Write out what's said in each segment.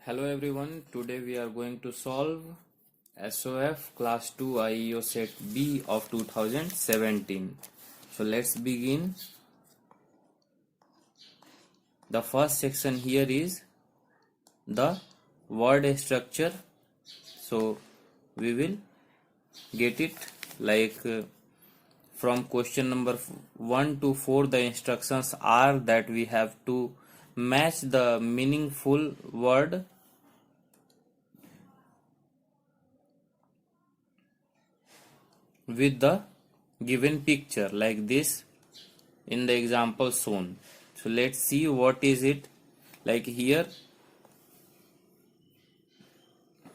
Hello everyone, today we are going to solve SOF Class 2 IEO Set B of 2017. So let's begin. The first section here is the word structure. So we will get it from question number 1 to 4. The instructions are that we have to match the meaningful word with the given picture like this in the example shown. So let's see what is it. Like here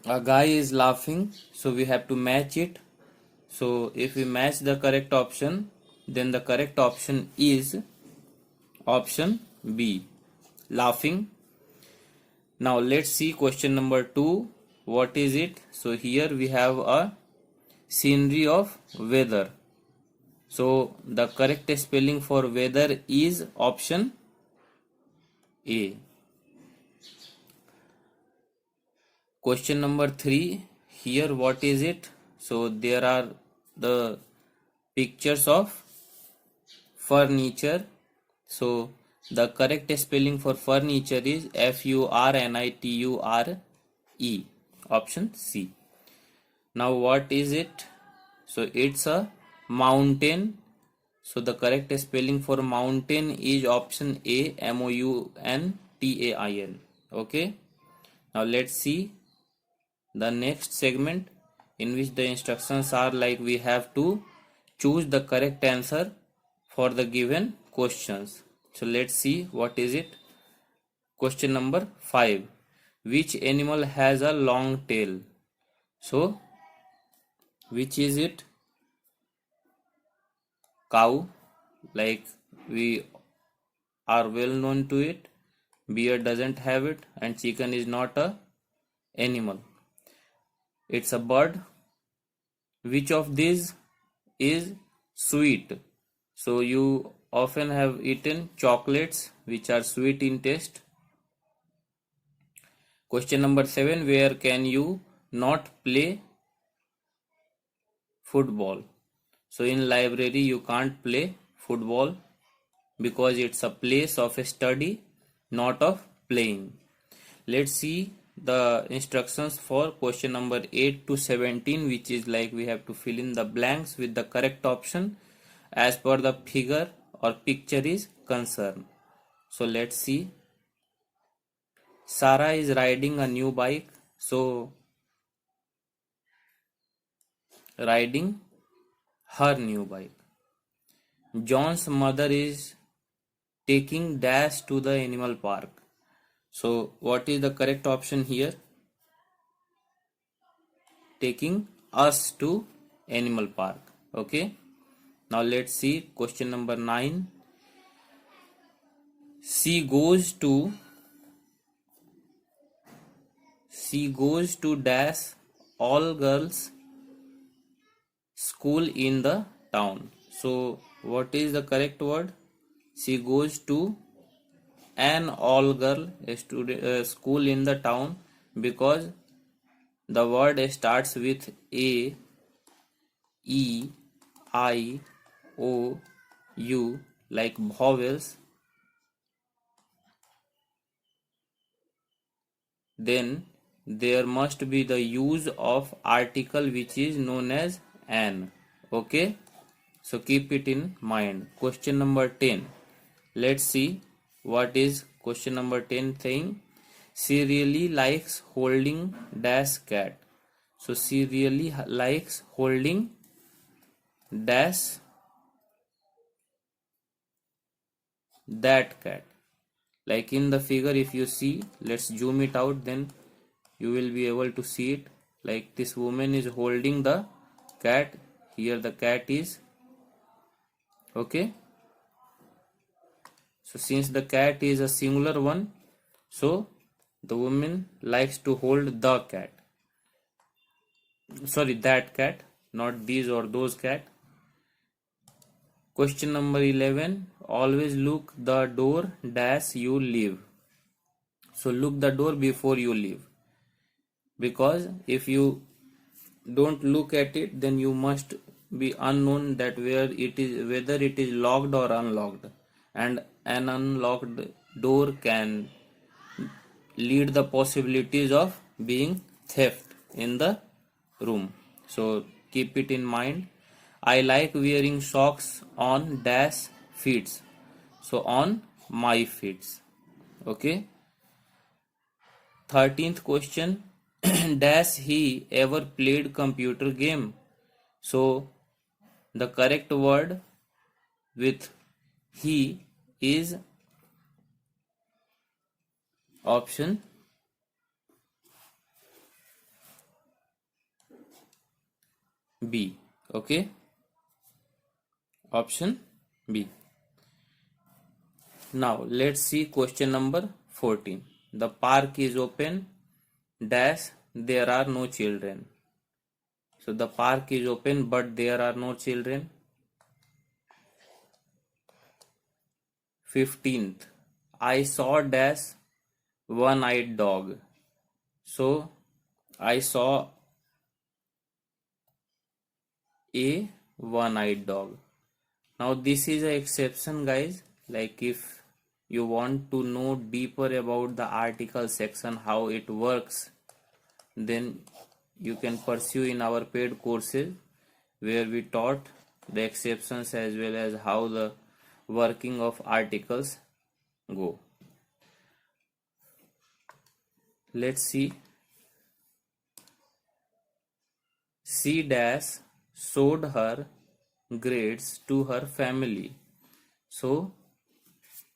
a guy is laughing, so we have to match it. So if we match the correct option, then the correct option is option B, laughing. Now let's see question number 2. What is it? So here we have a scenery of weather. So the correct spelling for weather is option A. Question number 3. Here what is it? So there are the pictures of furniture. So the correct spelling for furniture is FURNITURE, option C. Now what is it? So it's a mountain. So the correct spelling for mountain is option A, MOUNTAIN. Okay. Now let's see the next segment, in which the instructions are like we have to choose the correct answer for the given questions. So let's see what is it. Question number 5. Which animal has a long tail? So which is it? Cow, like we are well known to it. Bear doesn't have it, and chicken is not a animal. It's a bird. Which of these is sweet? So you often have eaten chocolates which are sweet in taste. Question number 7. Where can you not play football? So in library you can't play football because it's a place of study, not of playing. Let's see the instructions for question number 8 to 17, which is like we have to fill in the blanks with the correct option as per the figure or picture is concerned. So let's see. Sarah is riding a new bike. So riding her new bike. John's mother is taking Dash to the animal park. So what is the correct option here? Taking us to animal park. Okay. Now let's see question number 9. She goes to dash all girls school in the town. So what is the correct word? She goes to an all girl school in the town, because the word starts with A, E, I, O, U, like vowels. Then there must be the use of article which is known as an. Okay, so keep it in mind. Question number 10. Let's see what is question number 10 saying. She really likes holding dash cat. So she really likes holding dash that cat. Like in the figure, if you see, let's zoom it out, then you will be able to see it. Like this woman is holding the cat. Here the cat is. Okay. So since the cat is a singular one, so the woman likes to hold the cat. Sorry, that cat, not these or those cat. Question number 11. Always look the door dash you leave. So look the door before you leave, because if you don't look at it, then you must be unknown that whether it is locked or unlocked, and an unlocked door can lead the possibilities of being theft in the room. So keep it in mind. I like wearing socks on dash feet. So on my feet. Okay. 13th question. Does he ever played computer game? So the correct word with he is option B. Okay, option B. Now let's see question number 14. The park is open dash there are no children. So the park is open but there are no children. 15th, I saw dash one-eyed dog. So I saw a one-eyed dog. Now this is an exception, guys. Like if you want to know deeper about the article section, how it works, then you can pursue in our paid courses where we taught the exceptions as well as how the working of articles go. Let's see. C dash showed her grades to her family. So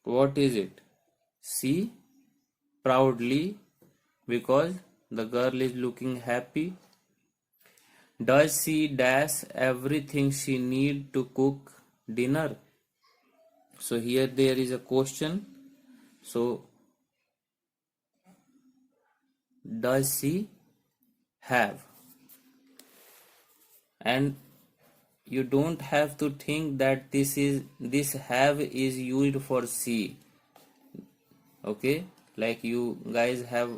what is it? C proudly, because the girl is looking happy. Does she dash everything she need to cook dinner? So here there is a question. So does she have? And you don't have to think that this have is used for she. Okay, like you guys have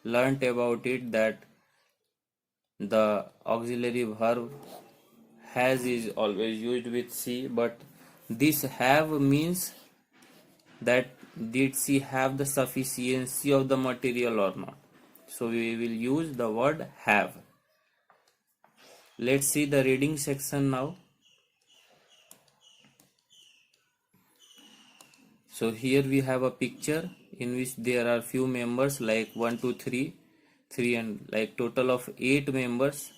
learnt about it that the auxiliary verb has is always used with she, but this have means that did she have the sufficiency of the material or not. So we will use the word have. Let's see the reading section now. So here we have a picture in which there are few members like 1 2 3 3 and like total of 8 members.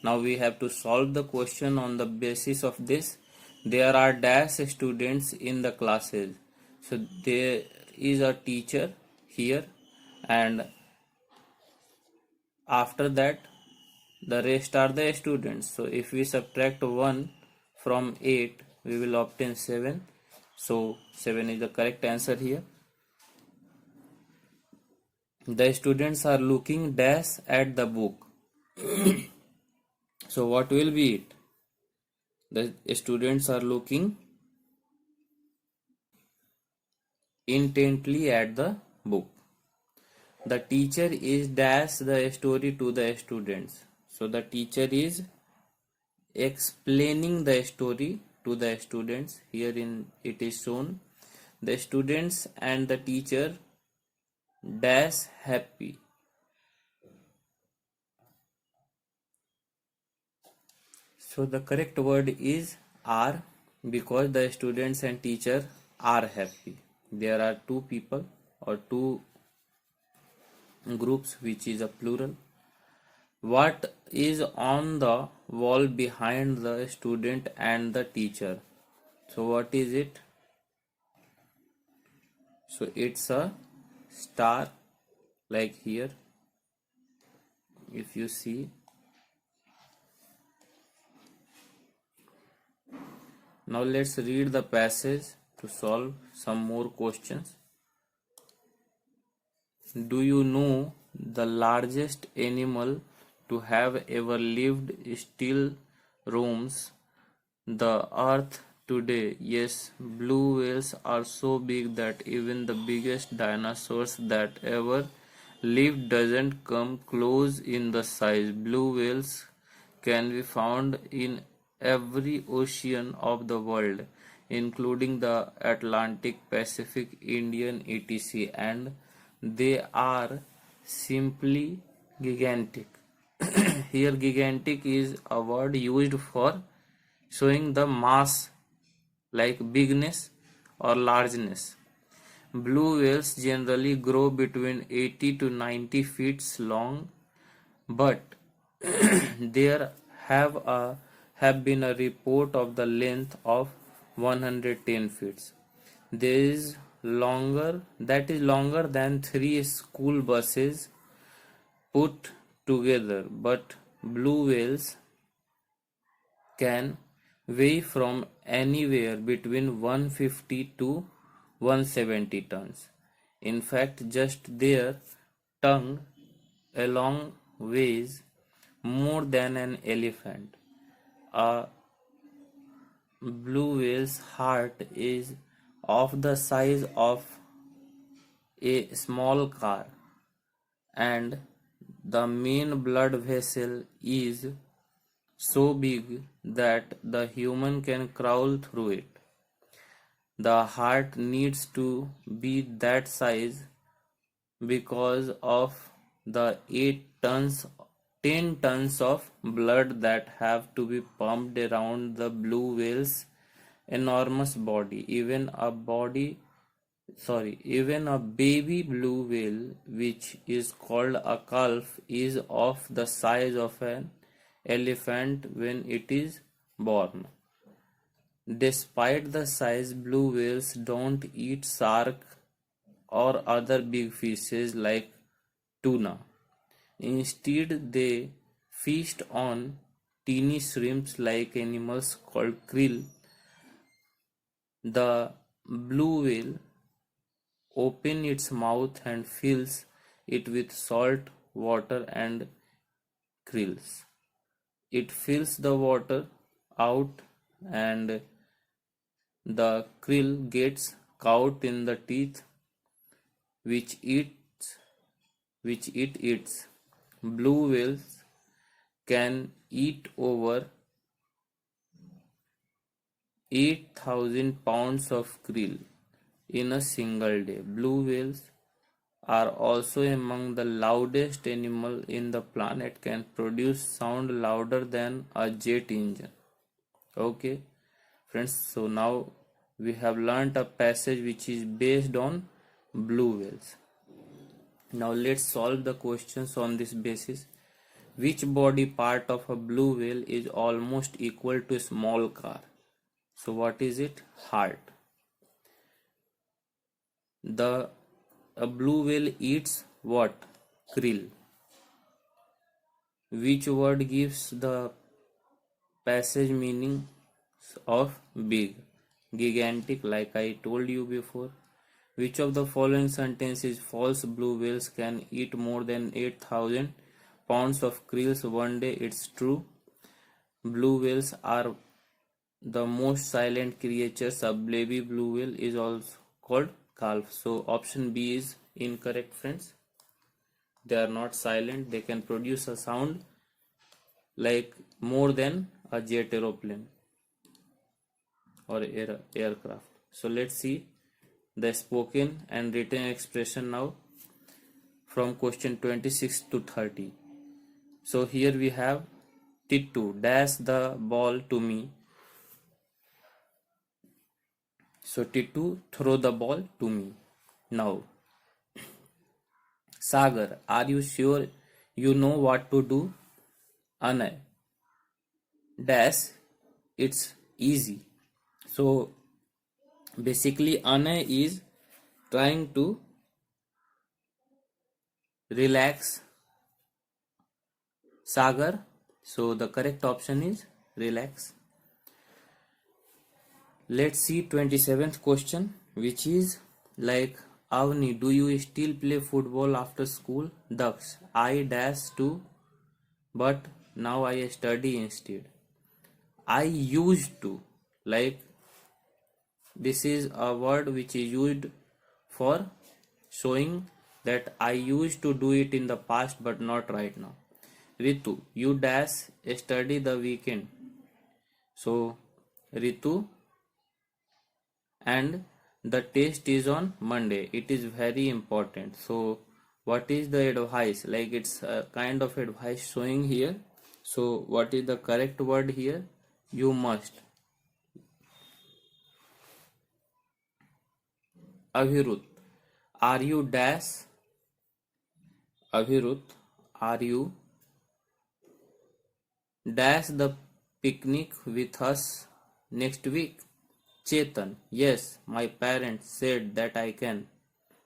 Now we have to solve the question on the basis of this. There are dash students in the classes. So there is a teacher here, and after that the rest are the students. So if we subtract 1 from 8, we will obtain 7. So 7 is the correct answer here. The students are looking dash at the book. So what will be it? The students are looking intently at the book. The teacher is dash the story to the students. So the teacher is explaining the story to the students. Here in it is shown the students and the teacher dash happy. So the correct word is are, because the students and teacher are happy. There are two people or two groups which is a plural. What is on the wall behind the student and the teacher? So what is it? So it's a star, like here if you see. Now let's read the passage to solve some more questions. Do you know the largest animal to have ever lived still roams the earth today. Yes, blue whales are so big that even the biggest dinosaurs that ever lived doesn't come close in the size. Blue whales can be found in every ocean of the world, including the Atlantic, Pacific, Indian, etc., and they are simply gigantic. Here, gigantic is a word used for showing the mass like bigness or largeness. Blue whales generally grow between 80 to 90 feet long, but there have been a report of the length of 110 feet. That is longer than three school buses put together. But blue whales can weigh from anywhere between 150 to 170 tons. In fact, just their tongue alone weighs more than an elephant. A blue whale's heart is of the size of a small car, and the main blood vessel is so big that the human can crawl through it. The heart needs to be that size because of the 10 tons of blood that have to be pumped around the blue whale's enormous body. Even a baby blue whale, which is called a calf, is of the size of an elephant when it is born. Despite the size, blue whales don't eat shark or other big fishes like tuna. Instead, they feast on teeny shrimps like animals called krill. The blue whale opens its mouth and fills it with salt water and krills. It fills the water out and the krill gets caught in the teeth which it eats. Blue whales can eat over 8,000 pounds of krill in a single day. Blue whales are also among the loudest animal in the planet, can produce sound louder than a jet engine. Okay friends, so now we have learnt a passage which is based on blue whales. Now let's solve the questions on this basis. Which body part of a blue whale is almost equal to a small car? So what is it? Heart. A blue whale eats what? Krill. Which word gives the passage meaning of big? Gigantic, like I told you before. Which of the following sentences is false? Blue whales can eat more than 8,000 pounds of krills one day. It's true. Blue whales are the most silent creatures. A baby blue whale is also called calf. So option B is incorrect, friends. They are not silent. They can produce a sound like more than a jet aeroplane or aircraft. So let's see the spoken and written expression now from question 26 to 30. So here we have Tittu, dash the ball to me. So Tittu, throw the ball to me. Now, Sagar, are you sure you know what to do? Anay, dash, it's easy. So basically Anay is trying to relax Sagar. So the correct option is relax. Let's see 27th question, which is like, Avni, do you still play football after school? Daksh, I dash too, but now I study instead. I used to, like This is a word which is used for showing that I used to do it in the past but not right now. Ritu, you dash study the weekend. So Ritu, and the test is on Monday. It is very important. So what is the advice? Like it's a kind of advice showing here. So what is the correct word here? You must. Avirut, are you dash? Avirut, are you dash the picnic with us next week? Chetan, yes, my parents said that I can.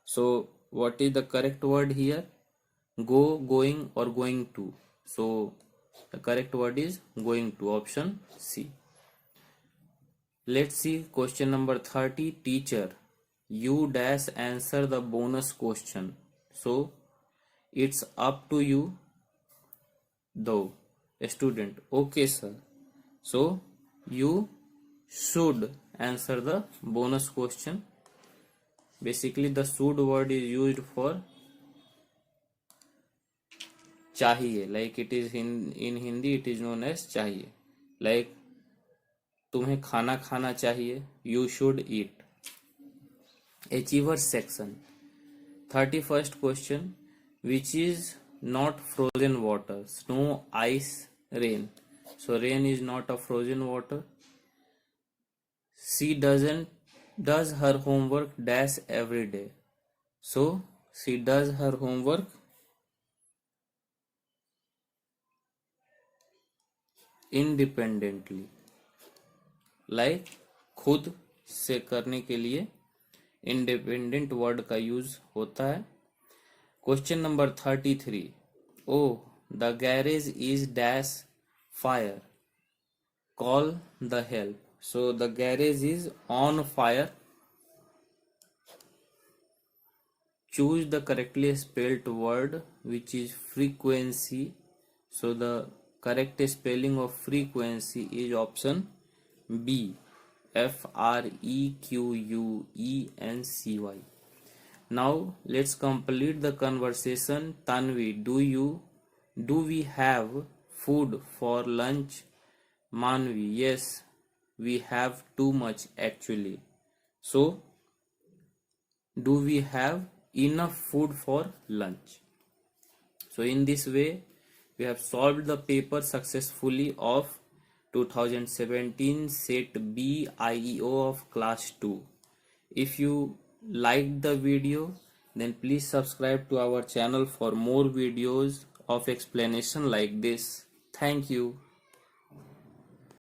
So what is the correct word here? Go, going or going to. So the correct word is going to, option C. Let's see question number 30. Teacher, you dash answer the bonus question. So it's up to you though. Student, okay sir. So you should answer the bonus question. Basically the should word is used for चाहिए, like it is in Hindi it is known as चाहिए. Like तुम्हें खाना खाना चाहिए, you should eat. Achievers section. 31st question. Which is not frozen water? Snow, ice, rain. So rain is not a frozen water. She does her homework dash every day. So she does her homework independently. Like खुद से करने के लिए independent word का use होता है. Question number 33. O the garage is dash fire, call the help. So the garage is on fire. Choose the correctly spelled word which is frequency. So the correct spelling of frequency is option B, FREQUENCY. Now let's complete the conversation. Tanvi, do we have food for lunch? Manvi, yes, we have too much actually. So do we have enough food for lunch? So in this way we have solved the paper successfully of 2017 set B IEO of class 2. If you liked the video, then please subscribe to our channel for more videos of explanation like this. Thank you.